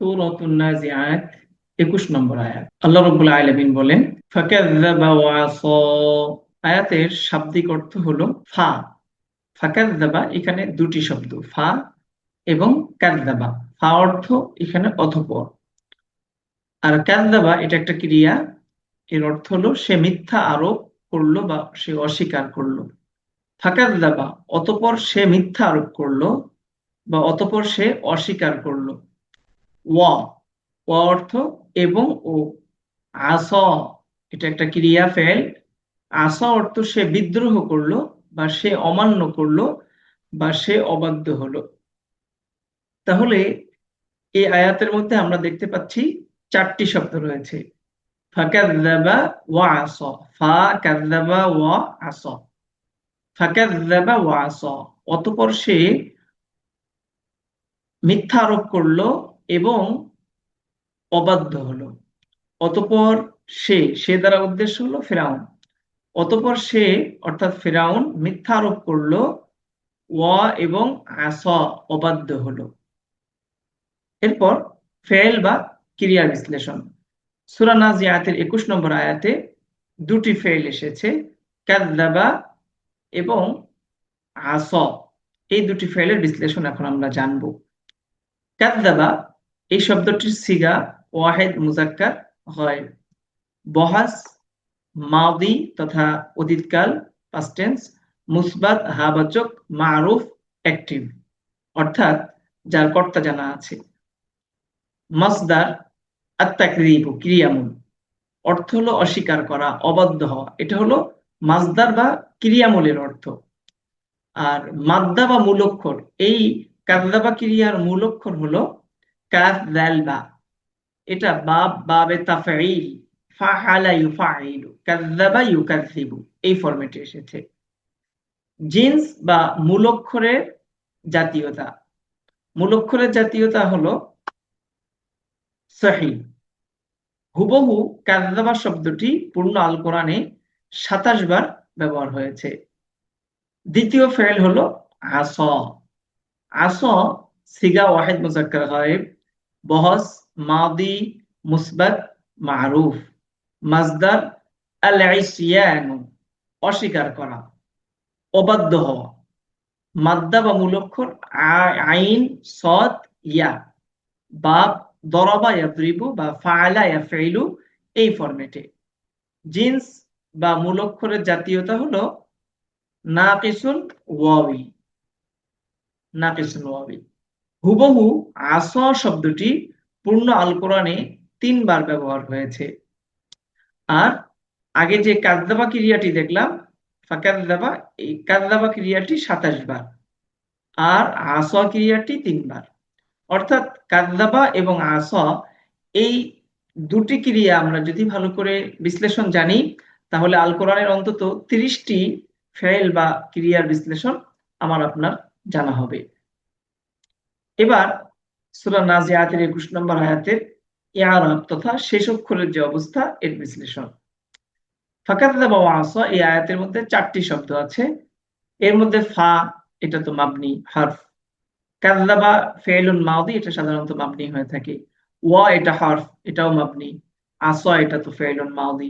সূরাতুন নাজিআত 21 নম্বর আয়াত। আল্লাহ রাব্বুল আলামিন বলেন, ফাকাযযাবা ওয়া আসা। আয়াতের শাব্দিক অর্থ হলো ফা। ফাকাযযাবা এখানে দুটি শব্দ, ফা এবং কাযযাবা। ফা অর্থ এখানে অতঃপর, আর কাযযাবা এটা একটা ক্রিয়া। এর অর্থ হলো সে মিথ্যা আরোপ করলো বা সে অস্বীকার করলো। ফাকাযযাবা অতঃপর সে মিথ্যা আরোপ করলো বা অতঃপর সে অস্বীকার করলো। ওয়া, ওয়া অর্থ এবং ও। আস, এটা একটা ক্রিয়া ফেল। আস অর্থ সে বিদ্রোহ করলো বা সে অমান্য করলো বা সে অবাধ্য হলো। তাহলে এই আয়াতের মধ্যে আমরা দেখতে পাচ্ছি চারটি শব্দ রয়েছে। ফাকাযযাবা ওয়া আসা, ফা কাযযাবা ওয়া আসা। ফাকাযযাবা ওয়া আসা, অতঃপর সে মিথ্যা আরোপ করলো এবং অবাধ্য হলো। অতঃপর সে দ্বারা উদ্দেশ্য হলো ফেরাউন। অতঃপর সে অর্থাৎ ফেরাউন মিথ্যা আরোপ করলো, ওয়া এবং আসা অবাধ্য হলো। এরপর ফেল বা ক্রিয়ার বিশ্লেষণ। সূরা নাজিআতের 21 নম্বর আয়াতে দুটি ফেল এসেছে, কাযযাবা এবং আসা। এই দুটি ফেলের বিশ্লেষণ এখন আমরা জানব। কাযযাবা এই শব্দটির সিগা ওয়াহিদ মুজাক্কার হয়। বহাস মাদি তথা অতীতকাল পাস্ট টেন্স, মুসবাত হাবাচক, মারুফ অ্যাক্টিভ, অর্থাৎ যার কর্তা জানা আছে। মাসদার আত-তাকযীব ক্রিয়ামূল, অর্থ হলো অস্বীকার করা, অবাধ্য হওয়া। এটা হলো মাসদার বা ক্রিয়ামূলের অর্থ। আর মাদ্দা বা মূল অক্ষর, এই কাযযাবা ক্রিয়ার মূল অক্ষর হলো কাফ দাল বা। এটা বাব বাবে তাফঈল, ফাআলা ইউফাইলু, কাযযাবা ইউকাযযিবু, এই ফরম্যাটে এসেছে। জিন্স বা মূল অক্ষরের জাতীয়তা। মূল অক্ষরের জাতীয়তা হলো সহিহ। হুবহু কাযযাবা শব্দটি পূর্ণ আল কোরআনে 27 বার ব্যবহার হয়েছে। দ্বিতীয় ফেল হলো আসা। আসা সিগা ওয়াহিদ মুজাক্কার গায়েব। বহস মাদি মুসবাত মারুফ। মাজদার আল ইসয়ানু, অস্বীকার করা, অবাধ্য হওয়া। মাদ্দা বা মূল অক্ষর আইন সদ ইয়া। বাব দরাবা ইয়াদরিবু বা ফাআলা ইয়াফইলু, এই ফরম্যাটে। জিন্স বা মূল অক্ষরের জাতীয়তা হলো নাকিসুন ওয়াবি, নাকিসুন ওয়াবি। হুবহু আসা শব্দটি পূর্ণ আল কোরআনে 3 বার ব্যবহার হয়েছে। আর আগে যে কাযযাবা ক্রিয়াটি দেখলাম, ফাকাযযাবা, এই কাযযাবা ক্রিয়াটি 27 বার, আর আসা ক্রিয়াটি 3 বার। অর্থাৎ কাযযাবা এবং আসা, এই দুটি ক্রিয়া আমরা যদি ভালো করে বিশ্লেষণ জানি, তাহলে আল কোরআনের অন্তত 30টি ফেল বা ক্রিয়ার বিশ্লেষণ আমার আপনার জানা হবে। এবার সূরা নাজিআতের 21 নম্বর আয়াতের ইআরাব তথা শেষ অক্ষরের যে অবস্থা, এর বিশ্লেষণ। ফাকাযযাবা ওয়া আসা, এই আয়াতের মধ্যে 4টি শব্দ আছে। এর মধ্যে ফা, এটা তো মাবনি হরফ। কাযযাবা ফেলুন মাদি, এটা সাধারণত মাবনি হয়ে থাকে। ওয়া এটা হরফ, এটাও মাবনি। আসা এটা তো ফেলুন মাদি।